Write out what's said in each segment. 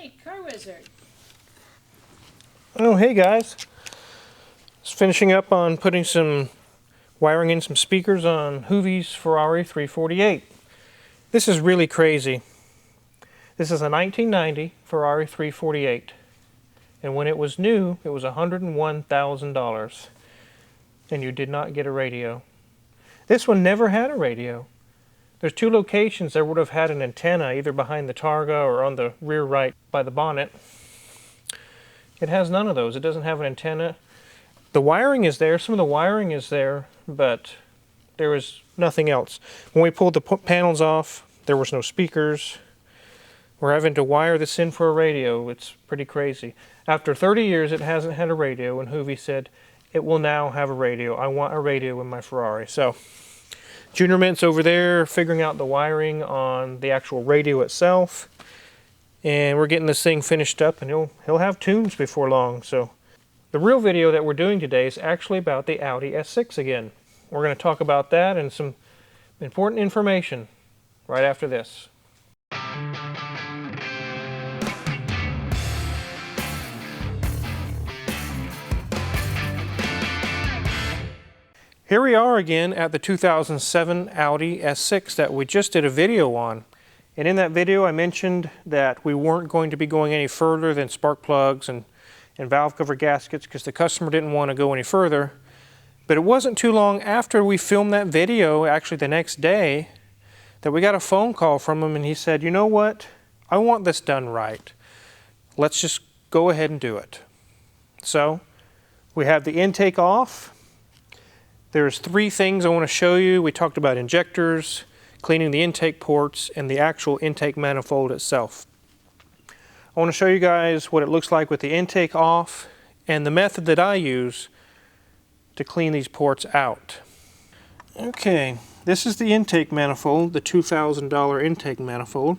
Hey, Car Wizard. Oh, hey guys. Just finishing up on putting some wiring in some speakers on Hoovies Ferrari 348. This is really crazy. This is a 1990 Ferrari 348. And when it was new, it was $101,000. And you did not get a radio. This one never had a radio. There's two locations that would have had an antenna, either behind the targa or on the rear right by the bonnet. It has none of those. It doesn't have an antenna. The wiring is there. Some of the wiring is there, but there was nothing else. When we pulled the panels off, there was no speakers. We're having to wire this in for a radio. It's pretty crazy. After 30 years, it hasn't had a radio, and Hoovie said, it will now have a radio. I want a radio in my Ferrari. So Junior Mint's over there figuring out the wiring on the actual radio itself. And we're getting this thing finished up, and he'll have tunes before long. So the real video that we're doing today is actually about the Audi S6 again. We're going to talk about that and some important information right after this. Here we are again at the 2007 Audi S6 that we just did a video on. And in that video I mentioned that we weren't going to be going any further than spark plugs and valve cover gaskets because the customer didn't want to go any further. But it wasn't too long after we filmed that video, actually the next day, that we got a phone call from him, and he said, you know what, I want this done right. Let's just go ahead and do it. So we have the intake off. There's three things I want to show you. We talked about injectors, cleaning the intake ports, and the actual intake manifold itself. I want to show you guys what it looks like with the intake off and the method that I use to clean these ports out. Okay, this is the intake manifold, the $2,000 intake manifold.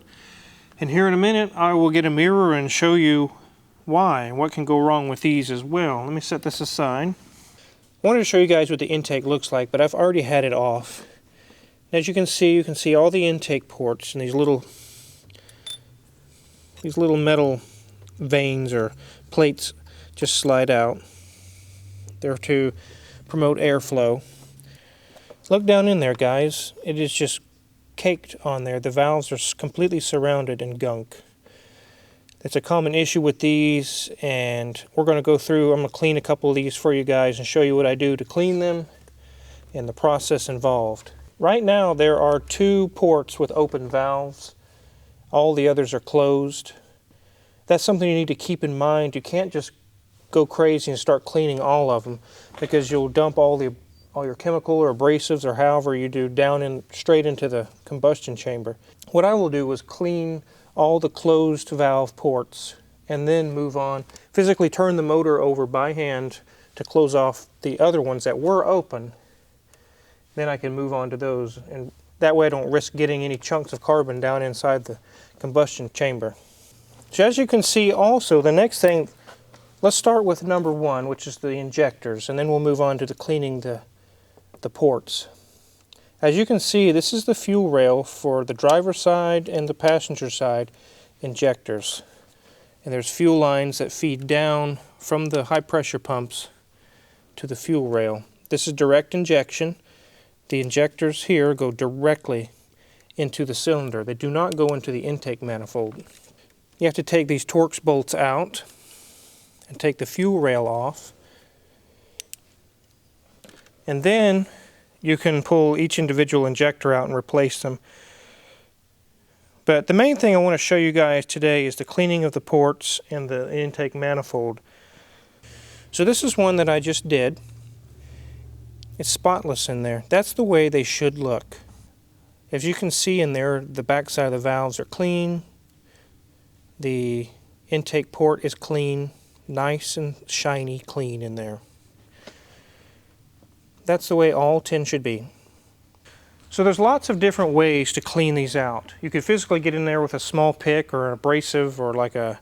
And here in a minute I will get a mirror and show you why and what can go wrong with these as well. Let me set this aside. I wanted to show you guys what the intake looks like, but I've already had it off. As you can see all the intake ports and these little metal vanes or plates just slide out. They're to promote airflow. Look down in there, guys. It is just caked on there. The valves are completely surrounded in gunk. It's a common issue with these, and we're going to go through, I'm going to clean a couple of these for you guys and show you what I do to clean them and the process involved. Right now there are two ports with open valves. All the others are closed. That's something you need to keep in mind. You can't just go crazy and start cleaning all of them, because you'll dump all your chemical or abrasives or however you do straight into the combustion chamber. What I will do is clean all the closed valve ports and then move on, physically turn the motor over by hand to close off the other ones that were open. Then I can move on to those, and that way I don't risk getting any chunks of carbon down inside the combustion chamber. So as you can see also, the next thing, let's start with number one, which is the injectors, and then we'll move on to the cleaning the ports. As you can see, this is the fuel rail for the driver's side and the passenger side injectors. And there's fuel lines that feed down from the high pressure pumps to the fuel rail. This is direct injection. The injectors here go directly into the cylinder. They do not go into the intake manifold. You have to take these Torx bolts out and take the fuel rail off. And then you can pull each individual injector out and replace them. But the main thing I want to show you guys today is the cleaning of the ports and the intake manifold. So this is one that I just did. It's spotless in there. That's the way they should look. As you can see in there, the back side of the valves are clean. The intake port is clean, nice and shiny clean in there. That's the way all 10 should be. So there's lots of different ways to clean these out. You could physically get in there with a small pick or an abrasive or like a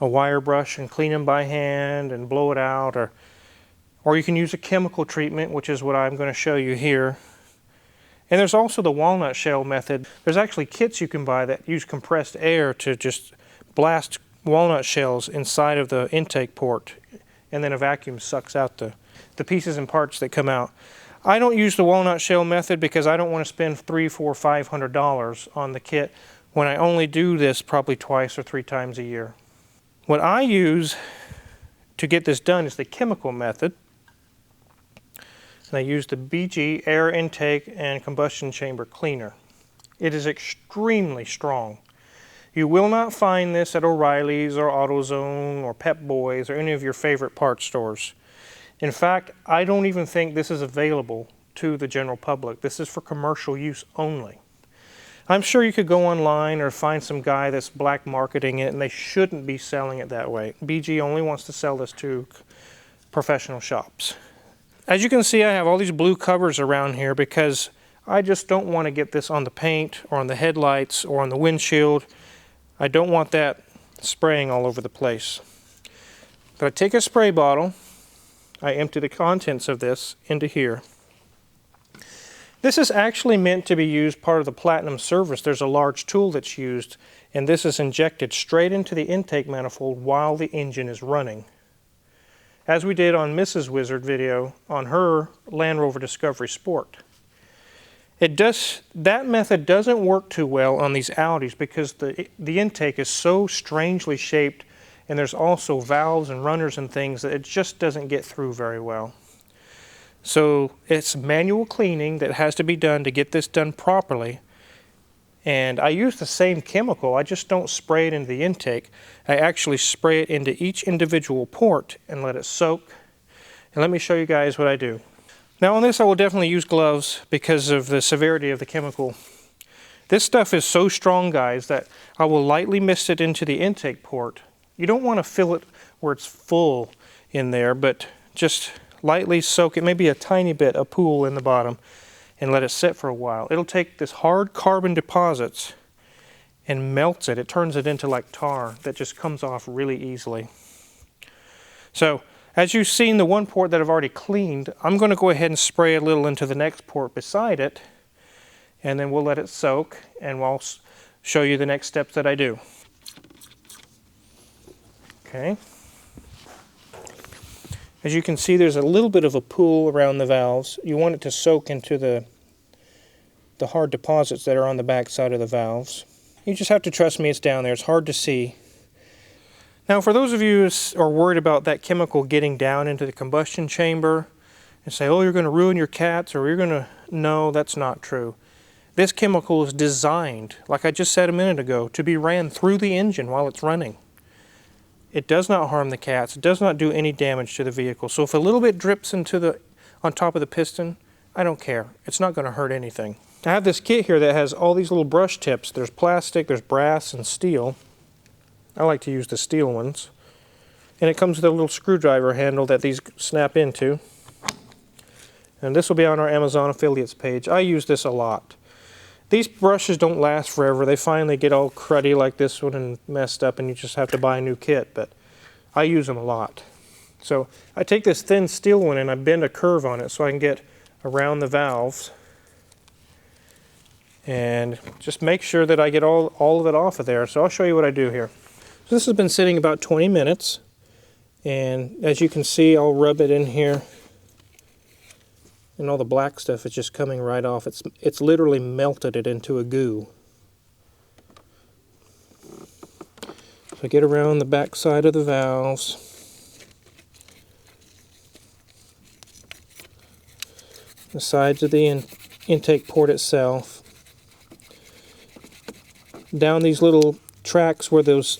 wire brush and clean them by hand and blow it out, or you can use a chemical treatment, which is what I'm going to show you here. And there's also the walnut shell method. There's actually kits you can buy that use compressed air to just blast walnut shells inside of the intake port, and then a vacuum sucks out the pieces and parts that come out. I don't use the walnut shell method because I don't want to spend $300, $400, $500 on the kit when I only do this probably twice or 3 times a year. What I use to get this done is the chemical method. And I use the BG air intake and combustion chamber cleaner. It is extremely strong. You will not find this at O'Reilly's or AutoZone or Pep Boys or any of your favorite parts stores. In fact, I don't even think this is available to the general public. This is for commercial use only. I'm sure you could go online or find some guy that's black marketing it, and they shouldn't be selling it that way. BG only wants to sell this to professional shops. As you can see, I have all these blue covers around here because I just don't want to get this on the paint or on the headlights or on the windshield. I don't want that spraying all over the place. But I take a spray bottle, I empty the contents of this into here. This is actually meant to be used part of the Platinum service. There's a large tool that's used, and this is injected straight into the intake manifold while the engine is running. As we did on Mrs. Wizard video on her Land Rover Discovery Sport. That method doesn't work too well on these Audis because the intake is so strangely shaped, and there's also valves and runners and things that it just doesn't get through very well. So it's manual cleaning that has to be done to get this done properly. And I use the same chemical, I just don't spray it into the intake. I actually spray it into each individual port and let it soak. And let me show you guys what I do. Now on this I will definitely use gloves because of the severity of the chemical. This stuff is so strong, guys, that I will lightly mist it into the intake port. You don't want to fill it where it's full in there, but just lightly soak it, maybe a tiny bit, a pool in the bottom, and let it sit for a while. It'll take this hard carbon deposits and melts it. It turns it into like tar that just comes off really easily. So as you've seen the one port that I've already cleaned, I'm going to go ahead and spray a little into the next port beside it, and then we'll let it soak, and we'll show you the next steps that I do. Okay. As you can see, there's a little bit of a pool around the valves. You want it to soak into the hard deposits that are on the back side of the valves. You just have to trust me, it's down there. It's hard to see. Now, for those of you who are worried about that chemical getting down into the combustion chamber and say, oh, you're going to ruin your cats, or you're going to... No, that's not true. This chemical is designed, like I just said a minute ago, to be ran through the engine while it's running. It does not harm the cats. It does not do any damage to the vehicle. So if a little bit drips into on top of the piston, I don't care. It's not going to hurt anything. I have this kit here that has all these little brush tips. There's plastic, there's brass, and steel. I like to use the steel ones. And it comes with a little screwdriver handle that these snap into. And this will be on our Amazon affiliates page. I use this a lot. These brushes don't last forever. They finally get all cruddy like this one and messed up, and you just have to buy a new kit, but I use them a lot. So I take this thin steel one and I bend a curve on it so I can get around the valves and just make sure that I get all of it off of there. So I'll show you what I do here. So this has been sitting about 20 minutes, and as you can see, I'll rub it in here. And all the black stuff is just coming right off. It's literally melted it into a goo. So I get around the back side of the valves, the sides of the intake port itself, down these little tracks where those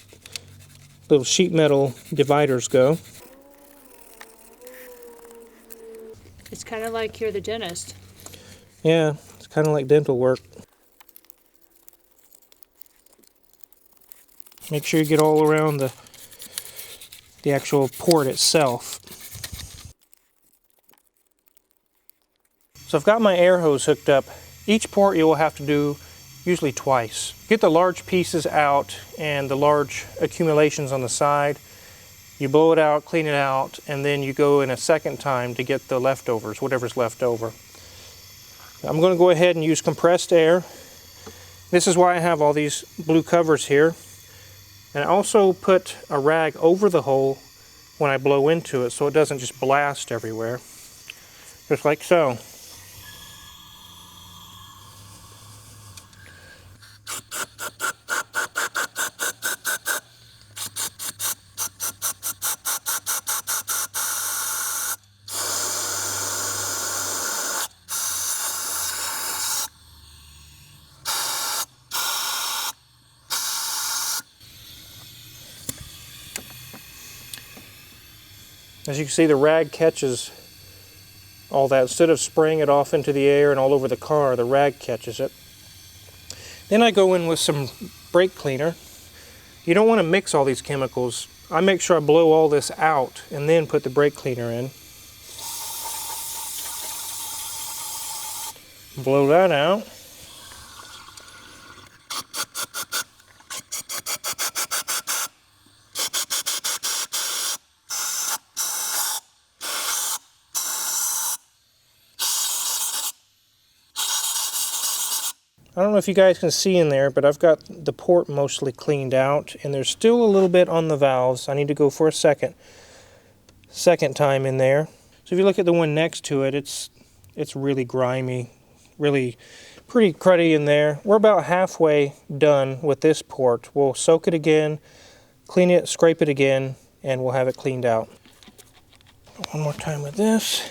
little sheet metal dividers go. It's kind of like you're the dentist. Yeah, it's kind of like dental work. Make sure you get all around the actual port itself. So I've got my air hose hooked up. Each port you will have to do usually twice. Get the large pieces out and the large accumulations on the side. You blow it out, clean it out, and then you go in a second time to get the leftovers, whatever's left over. I'm going to go ahead and use compressed air. This is why I have all these blue covers here. And I also put a rag over the hole when I blow into it so it doesn't just blast everywhere. Just like so. As you can see, the rag catches all that. Instead of spraying it off into the air and all over the car, the rag catches it. Then I go in with some brake cleaner. You don't want to mix all these chemicals. I make sure I blow all this out and then put the brake cleaner in. Blow that out. I don't know if you guys can see in there, but I've got the port mostly cleaned out, and there's still a little bit on the valves. I need to go for a second time in there. So if you look at the one next to it, it's really grimy, really pretty cruddy in there. We're about halfway done with this port. We'll soak it again, clean it, scrape it again, and we'll have it cleaned out. One more time with this.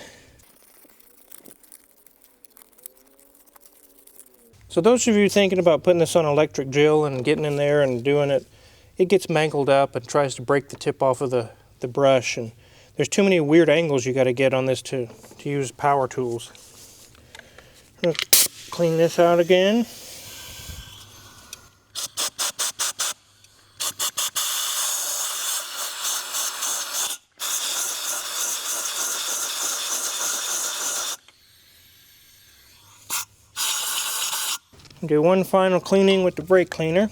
So those of you thinking about putting this on electric drill and getting in there and doing it, it gets mangled up and tries to break the tip off of the brush, and there's too many weird angles you got to get on this to use power tools. I'm gonna clean this out again. Do one final cleaning with the brake cleaner.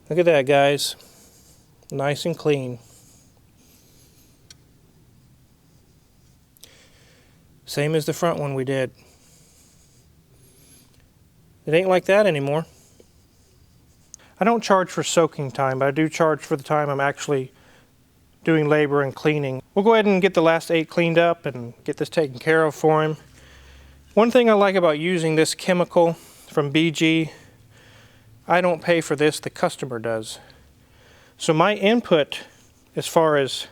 Look at that, guys. Nice and clean. Same as the front one we did. It ain't like that anymore. I don't charge for soaking time, but I do charge for the time I'm actually doing labor and cleaning. We'll go ahead and get the last 8 cleaned up and get this taken care of for him. One thing I like about using this chemical from BG, I don't pay for this, the customer does. So my input as far as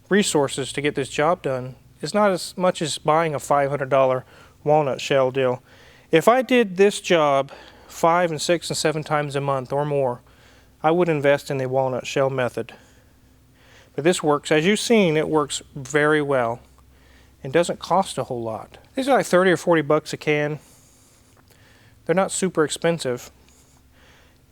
resources to get this job done is not as much as buying a $500 walnut shell deal. If I did this job 5 and 6 and 7 times a month or more, I would invest in the walnut shell method. But this works, as you've seen, it works very well and doesn't cost a whole lot. These are like 30 or 40 bucks a can. They're not super expensive,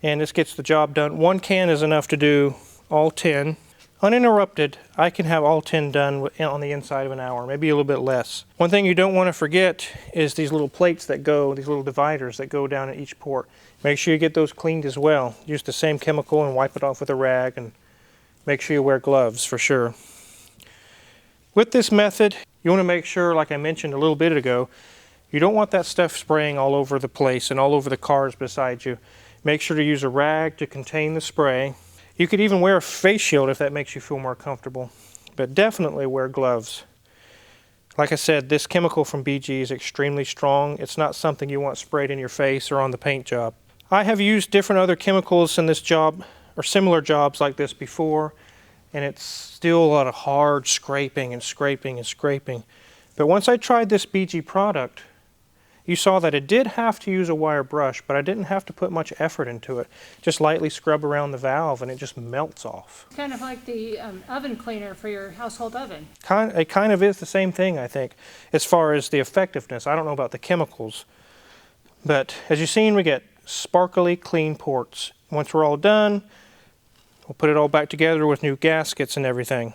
and this gets the job done. 1 can is enough to do all 10. Uninterrupted, I can have all 10 done on the inside of an hour, maybe a little bit less. One thing you don't want to forget is these little plates that go, these little dividers that go down at each port. Make sure you get those cleaned as well. Use the same chemical and wipe it off with a rag, and make sure you wear gloves for sure. With this method, you want to make sure, like I mentioned a little bit ago, you don't want that stuff spraying all over the place and all over the cars beside you. Make sure to use a rag to contain the spray. You could even wear a face shield if that makes you feel more comfortable, but definitely wear gloves. Like I said, this chemical from BG is extremely strong. It's not something you want sprayed in your face or on the paint job. I have used different other chemicals in this job, or similar jobs like this before, and it's still a lot of hard scraping and scraping and scraping. But once I tried this BG product, you saw that it did have to use a wire brush, but I didn't have to put much effort into it. Just lightly scrub around the valve and it just melts off. Kind of like the oven cleaner for your household oven. It kind of is the same thing, I think, as far as the effectiveness. I don't know about the chemicals, but as you've seen, we get sparkly clean ports. Once we're all done, we'll put it all back together with new gaskets and everything.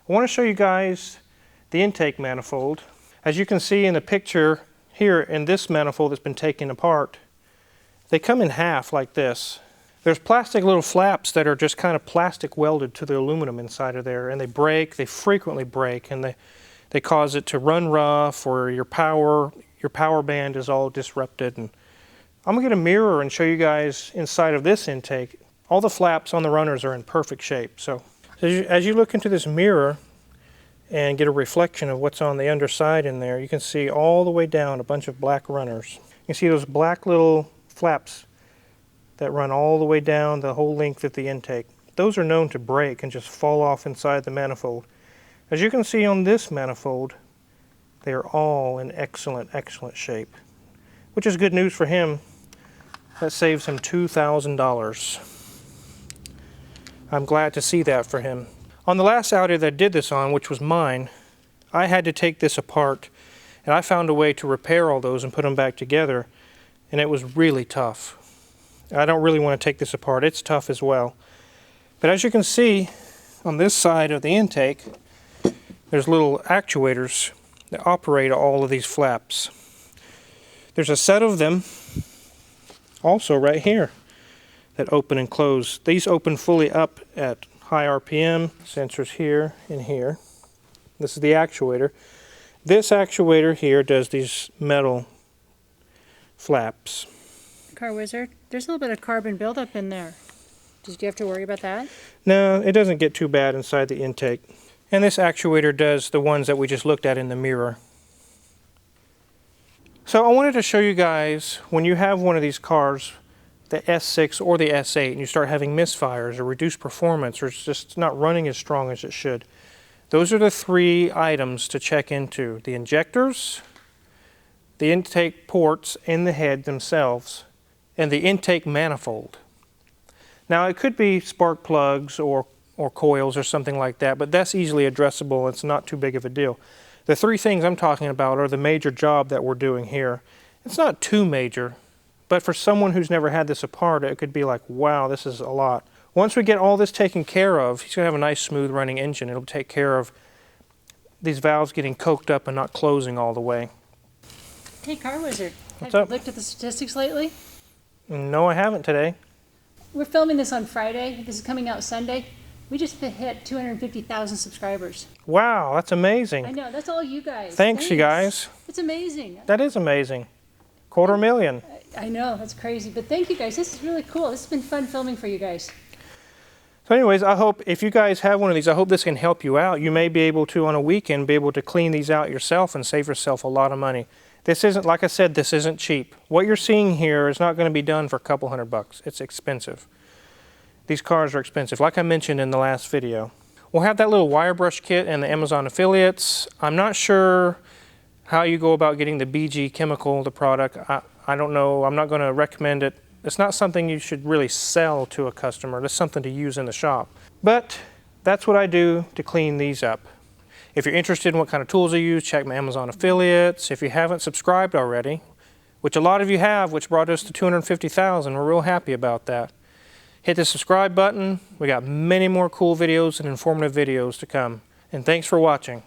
I want to show you guys the intake manifold. As you can see in the picture here in this manifold that's been taken apart, they come in half like this. There's plastic little flaps that are just kind of plastic welded to the aluminum inside of there, and they break, they frequently break, and they cause it to run rough, or your power band is all disrupted. And I'm gonna get a mirror and show you guys inside of this intake. All the flaps on the runners are in perfect shape. So as you look into this mirror and get a reflection of what's on the underside in there, you can see all the way down a bunch of black runners. You can see those black little flaps that run all the way down the whole length of the intake. Those are known to break and just fall off inside the manifold. As you can see on this manifold, they are all in excellent, excellent shape, which is good news for him. That saves him $2,000. I'm glad to see that for him. On the last Audi that I did this on, which was mine, I had to take this apart, and I found a way to repair all those and put them back together, and it was really tough. I don't really want to take this apart. It's tough as well. But as you can see, on this side of the intake, there's little actuators that operate all of these flaps. There's a set of them also right here that open and close. These open fully up at high RPM. Sensors here and here. This is the actuator. This actuator here does these metal flaps. Car Wizard, there's a little bit of carbon buildup in there. Did you have to worry about that? No, it doesn't get too bad inside the intake. And this actuator does the ones that we just looked at in the mirror. So I wanted to show you guys, when you have one of these cars, the S6 or the S8, and you start having misfires or reduced performance, or it's just not running as strong as it should, those are the three items to check into: the injectors, the intake ports in the head themselves, and the intake manifold. Now it could be spark plugs or coils or something like that, but that's easily addressable. It's not too big of a deal. The three things I'm talking about are the major job that we're doing here. It's not too major, but for someone who's never had this apart, it could be like, wow, this is a lot. Once we get all this taken care of, he's gonna have a nice smooth running engine. It'll take care of these valves getting coked up and not closing all the way. Hey, Car Wizard, What's have up? you looked at the statistics lately? No, I haven't today. We're filming this on Friday. This is coming out Sunday. We just hit 250,000 subscribers. Wow, that's amazing. I know, that's all you guys. Thanks, you guys. It's amazing. That is amazing. 250,000. I know, that's crazy. But thank you guys. This is really cool. This has been fun filming for you guys. So anyways, I hope if you guys have one of these, I hope this can help you out. You may be able to, on a weekend, be able to clean these out yourself and save yourself a lot of money. This isn't, like I said, this isn't cheap. What you're seeing here is not going to be done for a couple $100. It's expensive. These cars are expensive, like I mentioned in the last video. We'll have that little wire brush kit and the Amazon affiliates. I'm not sure how you go about getting the BG chemical, the product. I don't know. I'm not going to recommend it. It's not something you should really sell to a customer. It's something to use in the shop. But that's what I do to clean these up. If you're interested in what kind of tools I use, check my Amazon affiliates. If you haven't subscribed already, which a lot of you have, which brought us to 250,000, we're real happy about that. Hit the subscribe button. We got many more cool videos and informative videos to come. And thanks for watching.